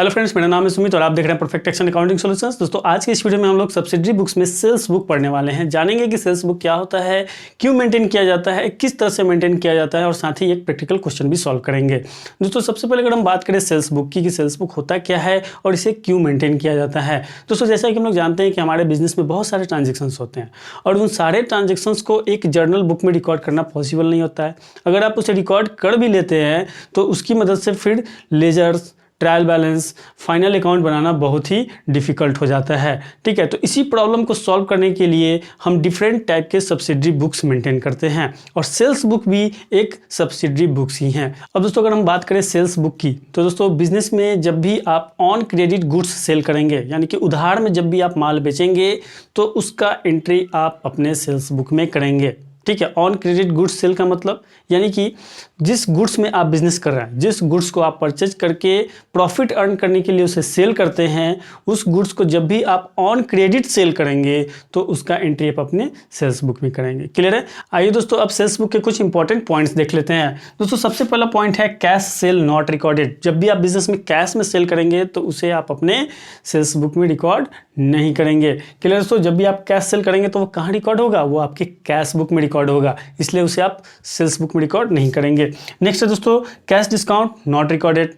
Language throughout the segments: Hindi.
हेलो फ्रेंड्स, मेरा नाम है सुमित और आप देख रहे हैं परफेक्ट एक्शन अकाउंटिंग सॉल्यूशंस। दोस्तों आज की इस वीडियो में हम लोग सब्सिडरी बुक्स में सेल्स बुक पढ़ने वाले हैं। जानेंगे कि सेल्स बुक क्या होता है, क्यों मेंटेन किया जाता है, किस तरह से मेंटेन किया जाता है और साथ ही एक प्रैक्टिकल क्वेश्चन भी सॉल्व करेंगे। दोस्तों सबसे पहले अगर हम बात करें सेल्स बुक की कि सेल्स बुक होता क्या है और इसे क्यों मेंटेन किया जाता है। दोस्तों जैसा कि हम लोग जानते हैं कि हमारे बिजनेस में बहुत सारे ट्रांजेक्शन्स होते हैं और उन सारे ट्रांजेक्शन्स को एक जर्नल बुक में रिकॉर्ड करना पॉसिबल नहीं होता है। अगर आप उसे रिकॉर्ड कर भी लेते हैं तो उसकी मदद से फिर ledgers, trial balance, final account बनाना बहुत ही डिफ़िकल्ट हो जाता है। ठीक है, तो इसी प्रॉब्लम को सॉल्व करने के लिए हम डिफरेंट टाइप के सब्सिडरी बुक्स मेंटेन करते हैं और सेल्स बुक भी एक सब्सिडरी बुक्स ही हैं। अब दोस्तों अगर हम बात करें सेल्स बुक की तो दोस्तों बिजनेस में जब भी आप ऑन क्रेडिट गुड्स सेल करेंगे यानी कि उधार में जब भी आप माल बेचेंगे तो उसका एंट्री आप अपने सेल्स बुक में करेंगे। ठीक है, ऑन क्रेडिट गुड्स सेल का मतलब यानी कि जिस गुड्स में आप बिजनेस कर रहे हैं, जिस गुड्स को आप परचेज करके प्रॉफिट अर्न करने के लिए उसे सेल करते हैं, उस गुड्स को जब भी आप ऑन क्रेडिट सेल करेंगे तो उसका एंट्री आप अपने सेल्स बुक में करेंगे। क्लियर है? आइए दोस्तों अब सेल्स बुक के कुछ इंपॉर्टेंट पॉइंट्स देख लेते हैं। दोस्तों सबसे पहला पॉइंट है कैश सेल नॉट रिकॉर्डेड। जब भी आप बिजनेस में कैश में सेल करेंगे तो उसे आप अपने सेल्स बुक में रिकॉर्ड नहीं करेंगे। क्लियर दोस्तों, जब भी आप कैश सेल करेंगे तो वो कहाँ रिकॉर्ड होगा? वो आपके कैश बुक में रिकॉर्ड होगा, इसलिए उसे आप सेल्स बुक में रिकॉर्ड नहीं करेंगे। नेक्स्ट है दोस्तों cash discount not recorded.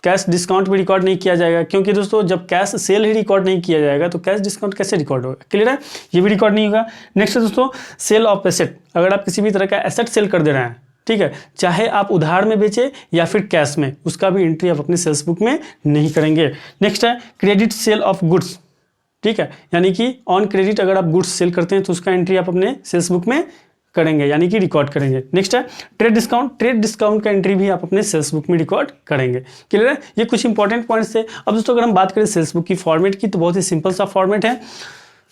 Cash discount भी रिकॉर्ड नहीं किया जाएगा क्योंकि दोस्तों जब कैश सेल ही रिकॉर्ड नहीं किया जाएगा तो कैश डिस्काउंट कैसे रिकॉर्ड होगा? क्लियर है, ये भी रिकॉर्ड नहीं होगा। नेक्स्ट है दोस्तों सेल ऑफ एसेट। अगर आप किसी भी तरह का एसेट सेल कर दे रहे हैं, ठीक है, चाहे आप उधार में बेचे या फिर कैश में, उसका भी एंट्री आप अपने सेल्स बुक में नहीं करेंगे। नेक्स्ट है क्रेडिट सेल ऑफ गुड्स। ठीक है, यानी कि ऑन क्रेडिट अगर आप गुड्स सेल करते हैं तो उसका एंट्री आप अपने सेल्स बुक में करेंगे यानी कि रिकॉर्ड करेंगे। नेक्स्ट है ट्रेड डिस्काउंट। ट्रेड डिस्काउंट का एंट्री भी आप अपने सेल्स बुक में रिकॉर्ड करेंगे। क्लियर है, ये कुछ इंपॉर्टेंट पॉइंट्स थे। अब दोस्तों अगर हम बात करें सेल्स बुक की फॉर्मेट की तो बहुत ही सिंपल सा फॉर्मेट है।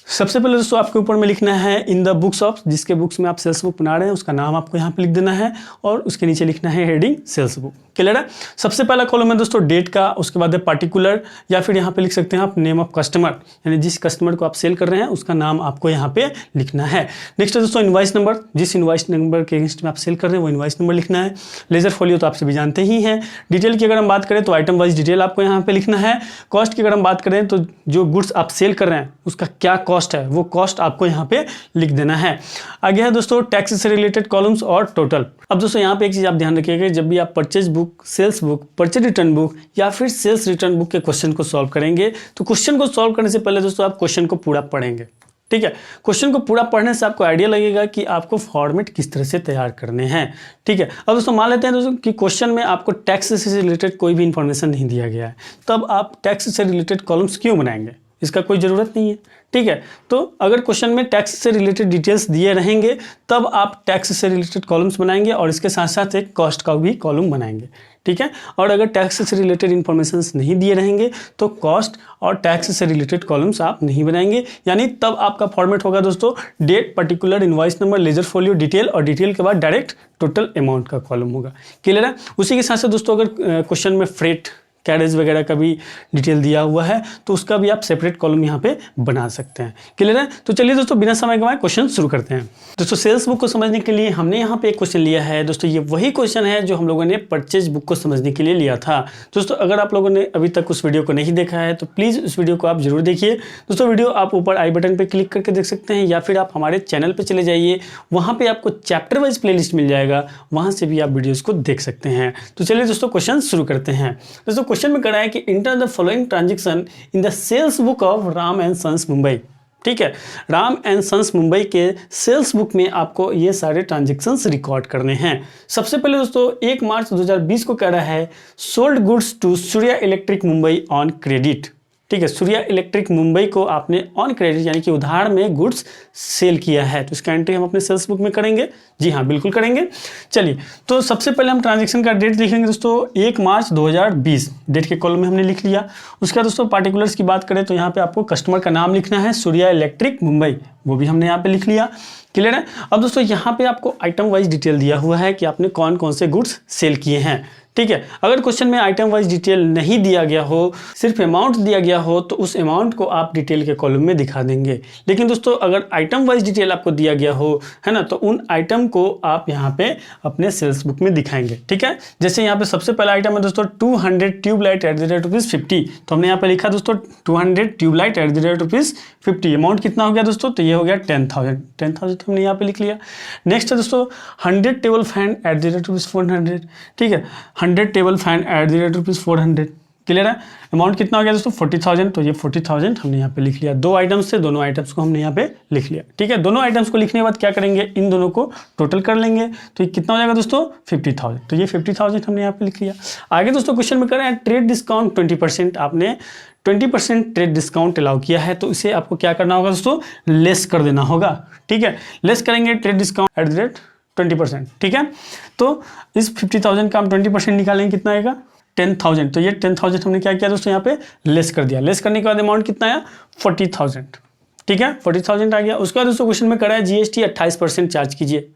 सबसे पहले दोस्तों आपके ऊपर में लिखना है इन द बुक्स ऑफ, जिसके बुक्स में आप सेल्स बुक बना रहे हैं उसका नाम आपको यहाँ पे लिख देना है और उसके नीचे लिखना है हेडिंग सेल्स बुक। क्लियर है? सबसे पहला कॉलम है दोस्तों डेट का, उसके बाद है पार्टिकुलर या फिर यहाँ पे लिख सकते हैं आप नेम ऑफ कस्टमर, यानी जिस कस्टमर को आप सेल कर रहे हैं उसका नाम आपको यहाँ पे लिखना है। नेक्स्ट है दोस्तों इनवाइस नंबर, जिस इनवाइस नंबर के अगेंस्ट में आप सेल कर रहे हैं वो इनवाइस नंबर लिखना है। लेजर फोलियो तो आप सभी जानते ही हैं। डिटेल की अगर हम बात करें तो आइटम वाइज डिटेल आपको यहाँ पे लिखना है। कॉस्ट की अगर हम बात करें तो जो गुड्स आप सेल कर रहे हैं उसका क्या कॉस्ट है वो कॉस्ट आपको यहाँ पे लिख देना है। आगे है दोस्तों टैक्स से रिलेटेड कॉलम्स और टोटल। अब दोस्तों यहाँ पे एक चीज आप ध्यान रखिएगा, जब भी आप purchase book, sales book, purchase return book या फिर सेल्स रिटर्न बुक के क्वेश्चन को सॉल्व करेंगे तो क्वेश्चन को सॉल्व करने से पहले दोस्तों आप क्वेश्चन को पूरा पढ़ेंगे। ठीक है, क्वेश्चन को पूरा पढ़ने से आपको आइडिया लगेगा कि आपको फॉर्मेट किस तरह से तैयार करने हैं। ठीक है, अब दोस्तों मान लेते हैं दोस्तों कि क्वेश्चन में आपको टैक्स से रिलेटेड कोई भी इंफॉर्मेशन नहीं दिया गया है, तब आप टैक्स से रिलेटेड कॉलम्स क्यों बनाएंगे? इसका कोई ज़रूरत नहीं है। ठीक है, तो अगर क्वेश्चन में टैक्स से रिलेटेड डिटेल्स दिए रहेंगे तब आप टैक्स से रिलेटेड कॉलम्स बनाएंगे और इसके साथ साथ एक कॉस्ट का भी कॉलम बनाएंगे। ठीक है, और अगर टैक्स से रिलेटेड इन्फॉर्मेशन नहीं दिए रहेंगे तो कॉस्ट और टैक्स से रिलेटेड कॉलम्स आप नहीं बनाएंगे, यानी तब आपका फॉर्मेट होगा दोस्तों date, particular, invoice number, ledger folio, detail और डिटेल के बाद डायरेक्ट टोटल अमाउंट का कॉलम होगा। क्लियर है? उसी के साथ साथ दोस्तों अगर क्वेश्चन में फ्रेट, कैरेज वगैरह का भी डिटेल दिया हुआ है तो उसका भी आप सेपरेट कॉलम यहाँ पे बना सकते हैं। क्लियर है? तो चलिए दोस्तों बिना समय गंवाए क्वेश्चन शुरू करते हैं। दोस्तों सेल्स बुक को समझने के लिए हमने यहाँ पे एक क्वेश्चन लिया है। दोस्तों ये वही क्वेश्चन है जो हम लोगों ने परचेज बुक को समझने के लिए लिया था। दोस्तों अगर आप लोगों ने अभी तक उस वीडियो को नहीं देखा है तो प्लीज़ उस वीडियो को आप जरूर देखिए। दोस्तों वीडियो आप ऊपर आई बटन पर क्लिक करके देख सकते हैं या फिर आप हमारे चैनल पर चले जाइए, वहाँ पर आपको चैप्टर वाइज प्ले लिस्ट मिल जाएगा, वहाँ से भी आप वीडियोज़ को देख सकते हैं। तो चलिए दोस्तों क्वेश्चन शुरू करते हैं। दोस्तों क्वेश्चन में करा है कि enter the following transaction in the sales book of Ram and sons Mumbai. ठीक है, राम एंड सन्स मुंबई के सेल्स बुक में आपको ये सारे ट्रांजेक्शन्स रिकॉर्ड करने हैं। सबसे पहले दोस्तों 1 मार्च 2020 को कह रहा है sold goods to Surya electric Mumbai on credit. ठीक है, सूर्या इलेक्ट्रिक मुंबई को आपने ऑन क्रेडिट यानी कि उधार में गुड्स सेल किया है तो इसका एंट्री हम अपने सेल्स बुक में करेंगे। जी हाँ, बिल्कुल करेंगे। चलिए तो सबसे पहले हम ट्रांजैक्शन का डेट लिखेंगे दोस्तों 1 मार्च 2020, डेट के कॉलम में हमने लिख लिया। उसके बाद दोस्तों पार्टिकुलर्स की बात करें तो यहाँ पे आपको कस्टमर का नाम लिखना है सूर्या इलेक्ट्रिक मुंबई, वो भी हमने यहाँ पे लिख लिया। क्लियर है? अब दोस्तों यहाँ पे आपको आइटम वाइज डिटेल दिया हुआ है कि आपने कौन कौन से गुड्स सेल किए हैं। ठीक है। अगर क्वेश्चन में आइटम वाइज डिटेल नहीं दिया गया हो, सिर्फ अमाउंट दिया गया हो, तो उस अमाउंट को आप डिटेल के कॉलम में दिखा देंगे। लेकिन दोस्तों अगर आइटम वाइज डिटेल आपको दिया गया हो, है ना, तो उन आइटम को आप यहाँ पे अपने सेल्स बुक में दिखाएंगे। ठीक है, जैसे यहाँ पे सबसे पहला आइटम है दोस्तों 200 ट्यूबलाइट एट द रेट ₹50। तो हमने यहाँ पे लिखा दोस्तों 200 tubelight at the rate ₹50। Amount कितना हो गया दोस्तों, तो ये हो गया 10,000 हमने यहाँ पे लिख लिया। नेक्स्ट है दोस्तों 100 table fan eight the rate ₹400। ठीक है, 100 table fan eight the rate ₹400। Clear है। अमाउंट कितना हो गया दोस्तों 40,000। तो ये 40,000 हमने यहाँ पे लिख लिया। दो आइटम्स थे, दोनों आइटम्स को हमने यहाँ पे लिख लिया। ठीक है, दोनों आइटम्स को लिखने के बाद क्या करेंगे, इन दोनों को टोटल कर लेंगे। तो ये कितना हो जाएगा दोस्तों 50,000। तो ये 50,000 हमने यहाँ पे लिख लिया। आगे दोस्तों क्वेश्चन में कर रहे हैं ट्रेड डिस्काउंट 20%। आपने 20% ट्रेड डिस्काउंट अलाउ किया है, तो इसे आपको क्या करना होगा दोस्तों, लेस कर देना होगा। ठीक है, लेस करेंगे trade discount at the rate 20%। ठीक है, तो इस 50,000 का हम 20% निकालेंगे, कितना आएगा 10,000। तो ये 10,000 हमने क्या किया दोस्तों, यहाँ पे लेस कर दिया। लेस करने के बाद अमाउंट कितना आया 40,000। ठीक है, 40,000 आ गया। उसके बाद दोस्तों क्वेश्चन में करा है जीएसटी 28% चार्ज कीजिए।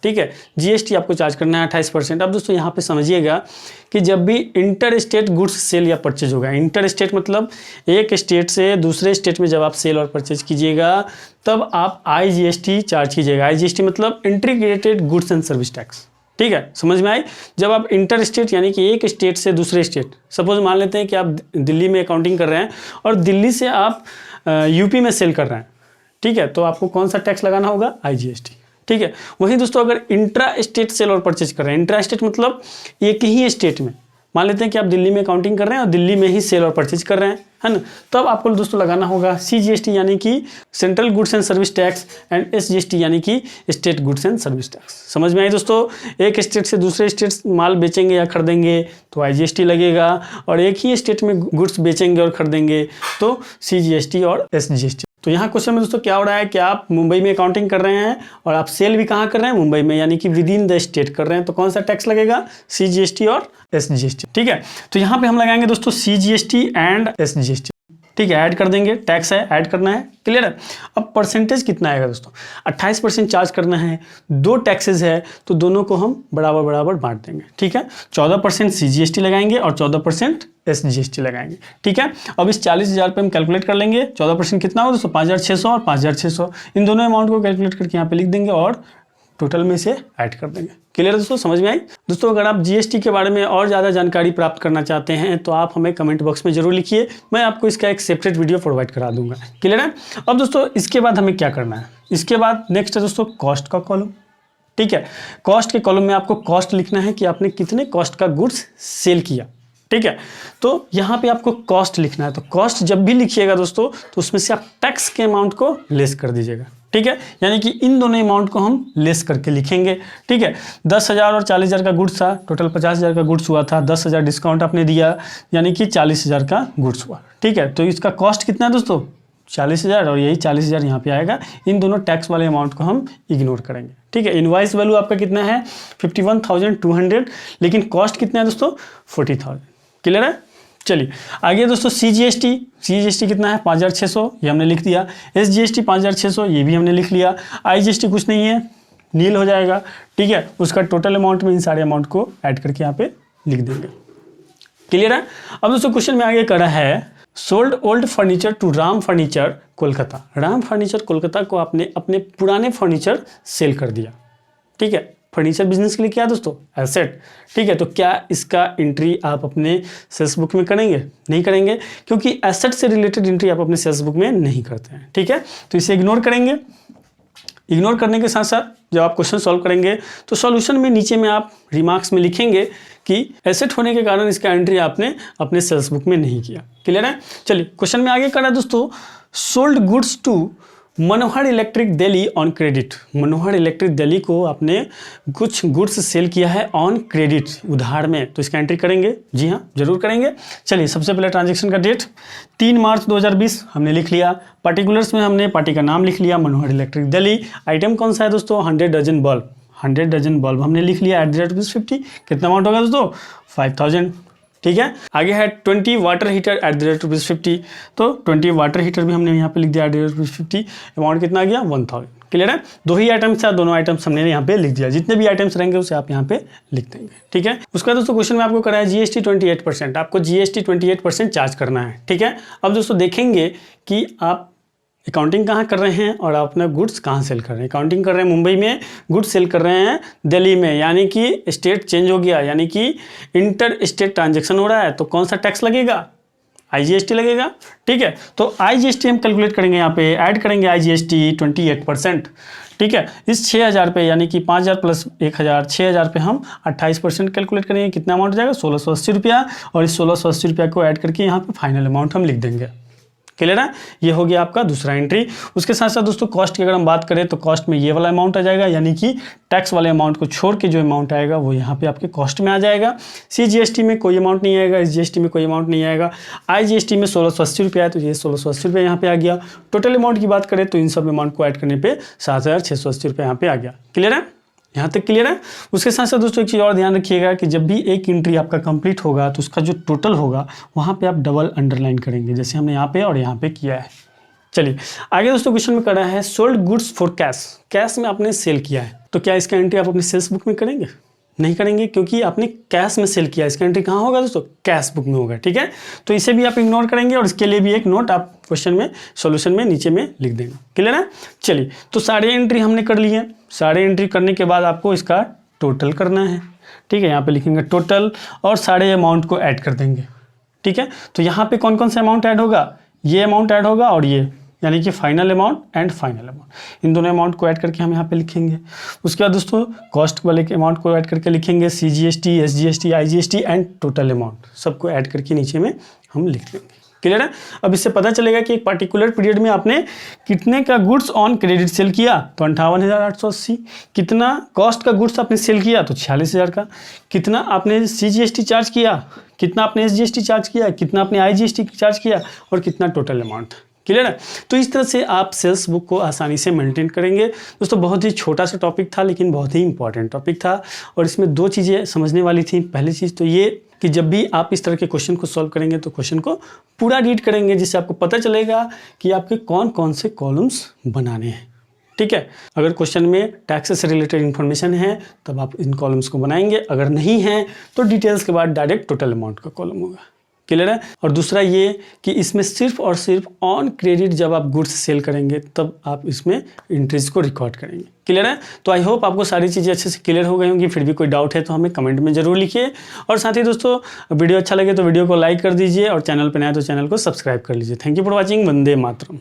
ठीक है, जीएसटी आपको चार्ज करना है 28%। अब दोस्तों यहाँ पे समझिएगा कि जब भी इंटर स्टेट गुड्स सेल या परचेज होगा, इंटर स्टेट मतलब एक स्टेट से दूसरे स्टेट में जब आप सेल और परचेज कीजिएगा, तब आप IGST चार्ज कीजिएगा। IGST मतलब integrated goods and service tax. ठीक है, समझ में आई। जब आप इंटर स्टेट यानी कि एक स्टेट से दूसरे स्टेट, सपोज मान लेते हैं कि आप दिल्ली में अकाउंटिंग कर रहे हैं और दिल्ली से आप यूपी में सेल कर रहे हैं, ठीक है, तो आपको कौन सा टैक्स लगाना होगा, IGST। ठीक है, वहीं दोस्तों अगर इंट्रा स्टेट सेल और परचेज कर रहे हैं, इंट्रा स्टेट मतलब एक ही स्टेट में, मान लेते हैं कि आप दिल्ली में अकाउंटिंग कर रहे हैं और दिल्ली में ही सेल और परचेज कर रहे हैं, है ना, तब आपको दोस्तों लगाना होगा CGST यानी कि central goods and service tax and SGST यानी कि state goods and service tax. समझ में आई दोस्तों। एक स्टेट से दूसरे स्टेट माल बेचेंगे या खरीदेंगे तो IGST लगेगा, और एक ही स्टेट में गुड्स बेचेंगे और खरीदेंगे तो CGST और SGST। तो यहाँ क्वेश्चन में दोस्तों क्या हो रहा है कि आप मुंबई में अकाउंटिंग कर रहे हैं और आप सेल भी कहाँ कर रहे हैं, मुंबई में, यानी कि विद इन द स्टेट कर रहे हैं, तो कौन सा टैक्स लगेगा, CGST और SGST। ठीक है, तो यहाँ पे हम लगाएंगे दोस्तों CGST एंड SGST। ठीक है, ऐड कर देंगे, टैक्स है, ऐड करना है। क्लियर है। अब परसेंटेज कितना आएगा दोस्तों, 28% चार्ज करना है। दो टैक्सेस है तो दोनों को हम बराबर बराबर बांट देंगे। ठीक है, 14% CGST लगाएंगे और 14% SGST लगाएंगे। ठीक है, अब इस 40,000 पे हम कैलकुलेट कर लेंगे। 14% कितना होगा दोस्तों 5,600 और 5,600, इन दोनों अमाउंट को कैलकुलेट करके यहाँ पे लिख देंगे और टोटल में से ऐड कर देंगे। क्लियर दोस्तों, समझ में आई। दोस्तों अगर आप GST के बारे में और ज़्यादा जानकारी प्राप्त करना चाहते हैं तो आप हमें कमेंट बॉक्स में जरूर लिखिए, मैं आपको इसका एक सेपरेट वीडियो प्रोवाइड करा दूंगा। क्लियर है। अब दोस्तों इसके बाद हमें क्या करना है, इसके बाद नेक्स्ट है दोस्तों कॉस्ट का कॉलम। ठीक है, कॉस्ट के कॉलम में आपको कॉस्ट लिखना है कि आपने कितने कॉस्ट का गुड्स सेल किया। ठीक है, तो यहाँ पे आपको कॉस्ट लिखना है। तो कॉस्ट जब भी लिखिएगा दोस्तों तो उसमें से आप टैक्स के अमाउंट को लेस कर दीजिएगा। ठीक है, यानी कि इन दोनों अमाउंट को हम लेस करके लिखेंगे। ठीक है, 10,000 और 40,000 का गुड्स था, टोटल 50,000 का गुड्स हुआ था, 10,000 डिस्काउंट आपने दिया यानी कि 40,000 का गुड्स हुआ। ठीक है, तो इसका कॉस्ट कितना है दोस्तों 40,000 और यही 40,000 यहाँ पे आएगा। इन दोनों टैक्स वाले अमाउंट को हम इग्नोर करेंगे। ठीक है, इनवॉइस वैल्यू आपका कितना है 51,200, लेकिन कॉस्ट कितना है दोस्तों 40,000। क्लियर है। चलिए आगे दोस्तों CGST कितना है 5,600, ये हमने लिख दिया। SGST 5,600, ये भी हमने लिख लिया। IGST कुछ नहीं है, नील हो जाएगा। ठीक है, उसका टोटल अमाउंट में इन सारे अमाउंट को ऐड करके यहाँ पे लिख देंगे। क्लियर है। अब दोस्तों क्वेश्चन में आगे करा है sold old furniture to Ram furniture Kolkata. Ram furniture Kolkata को आपने अपने पुराने फर्नीचर सेल कर दिया। ठीक है, फर्नीचर बिजनेस के लिए क्या दोस्तों एसेट। ठीक है, तो क्या इसका एंट्री आप अपने सेल्स बुक में करेंगे, नहीं करेंगे, क्योंकि एसेट से रिलेटेड एंट्री आप अपने सेल्स बुक में नहीं करते हैं। ठीक है, तो इसे इग्नोर करेंगे। इग्नोर करने के साथ साथ जब आप क्वेश्चन सॉल्व करेंगे तो सॉल्यूशन में नीचे में आप रिमार्क्स में लिखेंगे कि एसेट होने के कारण इसका एंट्री आपने अपने सेल्स बुक में नहीं किया। क्लियर है। चलिए क्वेश्चन में आगे करा दोस्तों sold goods to Manohar electric Delhi on credit. Manohar electric Delhi को आपने कुछ गुड्स सेल किया है ऑन क्रेडिट, उधार में, तो इसका एंट्री करेंगे। जी हाँ, जरूर करेंगे। चलिए सबसे पहले ट्रांजैक्शन का डेट 3 मार्च 2020 हमने लिख लिया। पार्टिकुलर्स में हमने पार्टी का नाम लिख लिया मनोहर इलेक्ट्रिक दिल्ली। आइटम कौन सा है दोस्तों 100 डजन बल्ब। 100 डजन बल्ब हमने लिख लिया एट द रेट ₹50। कितना अमाउंट होगा दोस्तों 5,000। ठीक है। आगे है 20 water heater eight the rate ₹50। तो 20 वाटर हीटर भी हमने यहाँ पे लिख दिया एट द रेट ₹50। अमाउंट कितना आ गया 1000। क्लियर है। दो ही आइटम्स है, दोनों आइटम्स हमने यहाँ पे लिख दिया। जितने भी आइटम्स रहेंगे उसे आप यहाँ पे लिख देंगे। ठीक है। उसके बाद दोस्तों क्वेश्चन में आपको कराया GST 28%। आपको GST 28% चार्ज करना है। ठीक है। अब दोस्तों देखेंगे कि आप अकाउंटिंग कहाँ कर रहे हैं और आप अपना गुड्स कहाँ सेल कर रहे हैं। अकाउंटिंग कर रहे हैं मुंबई में, गुड्स सेल कर रहे हैं दिल्ली में, यानी कि स्टेट चेंज हो गया, यानी कि इंटर स्टेट ट्रांजेक्शन हो रहा है। तो कौन सा टैक्स लगेगा? IGST लगेगा। ठीक है। तो IGST हम कैलकुलेट करेंगे, यहाँ पे ऐड करेंगे IGST 28%। ठीक है। इस 6000 पे यानी कि 5000 प्लस 1000 6000 पे हम 28% कैलकुलेट करेंगे। कितना अमाउंट हो जाएगा? 1680 रुपया। और इस 1680 रुपया को ऐड करके यहाँ पे फाइनल अमाउंट हम लिख देंगे। क्लियर है। ये हो गया आपका दूसरा एंट्री। उसके साथ साथ दोस्तों कॉस्ट की अगर हम बात करें तो कॉस्ट में ये वाला अमाउंट आ जाएगा, यानी कि टैक्स वाले अमाउंट को छोड़ के जो अमाउंट आएगा वो यहाँ पे आपके कॉस्ट में आ जाएगा। CGST में कोई अमाउंट नहीं आएगा, SGST में कोई अमाउंट नहीं आएगा। IGST में 1680 रुपया है, तो ये 1680 रुपया यहाँ पे आ गया। टोटल अमाउंट की बात करें तो इन सब अमाउंट को ऐड करने पर 7680 रुपया यहाँ पे आ गया। क्लियर है। यहाँ तक क्लियर है। उसके साथ साथ दोस्तों एक चीज़ और ध्यान रखिएगा कि जब भी एक एंट्री आपका कंप्लीट होगा तो उसका जो टोटल होगा वहाँ पे आप डबल अंडरलाइन करेंगे, जैसे हमने यहाँ पे और यहाँ पे किया है। चलिए आगे दोस्तों क्वेश्चन में करा है sold goods for cash. Cash में आपने सेल किया है, तो क्या इसका एंट्री आप अपने सेल्स बुक में करेंगे? नहीं करेंगे, क्योंकि आपने कैश में सेल किया। इसका एंट्री कहाँ होगा दोस्तों? कैश बुक में होगा। ठीक है। तो इसे भी आप इग्नोर करेंगे और इसके लिए भी एक नोट आप क्वेश्चन में सॉल्यूशन में नीचे में लिख देंगे। क्लियर है। चलिए तो सारे एंट्री हमने कर लिए। सारे एंट्री करने के बाद आपको इसका टोटल करना है। ठीक है। यहाँ पे लिखेंगे टोटल और सारे अमाउंट को ऐड कर देंगे। ठीक है। तो यहाँ पे कौन कौन सा अमाउंट ऐड होगा? ये अमाउंट ऐड होगा और ये, यानी कि final amount and final amount. इन दोनों अमाउंट को ऐड करके हम यहाँ पे लिखेंगे। उसके बाद दोस्तों कॉस्ट वाले के अमाउंट को ऐड करके लिखेंगे CGST, SGST, IGST and total amount, सबको ऐड करके नीचे में हम लिख देंगे। क्लियर है। अब इससे पता चलेगा कि एक पर्टिकुलर पीरियड में आपने कितने का गुड्स ऑन क्रेडिट सेल किया, तो 58,880। कितना कॉस्ट का गुड्स आपने सेल किया, तो 46,000 का। कितना आपने CGST चार्ज किया, कितना आपने SGST चार्ज किया, कितना आपने IGST चार्ज किया और कितना टोटल अमाउंट। क्लियर है। तो इस तरह से आप सेल्स बुक को आसानी से मेंटेन करेंगे। दोस्तों बहुत ही छोटा सा टॉपिक था, लेकिन बहुत ही इंपॉर्टेंट टॉपिक था और इसमें दो चीज़ें समझने वाली थी। पहली चीज़ तो ये कि जब भी आप इस तरह के क्वेश्चन को सॉल्व करेंगे तो क्वेश्चन को पूरा रीड करेंगे, जिससे आपको पता चलेगा कि आपके कौन कौन से कॉलम्स बनाने हैं। ठीक है। अगर क्वेश्चन में टैक्स से रिलेटेड इन्फॉर्मेशन है तब आप इन कॉलम्स को बनाएंगे, अगर नहीं है तो डिटेल्स के बाद डायरेक्ट टोटल अमाउंट का कॉलम होगा। क्लियर है। और दूसरा ये कि इसमें सिर्फ और सिर्फ ऑन क्रेडिट जब आप गुड्स सेल करेंगे तब आप इसमें एंट्रीज को रिकॉर्ड करेंगे। क्लियर है। तो आई होप आपको सारी चीज़ें अच्छे से क्लियर हो गई होंगी। फिर भी कोई डाउट है तो हमें कमेंट में जरूर लिखिए। और साथ ही दोस्तों वीडियो अच्छा लगे तो वीडियो को लाइक कर दीजिए और चैनल पर नए तो चैनल को सब्सक्राइब कर लीजिए। Thank you for watching. Vande Mataram.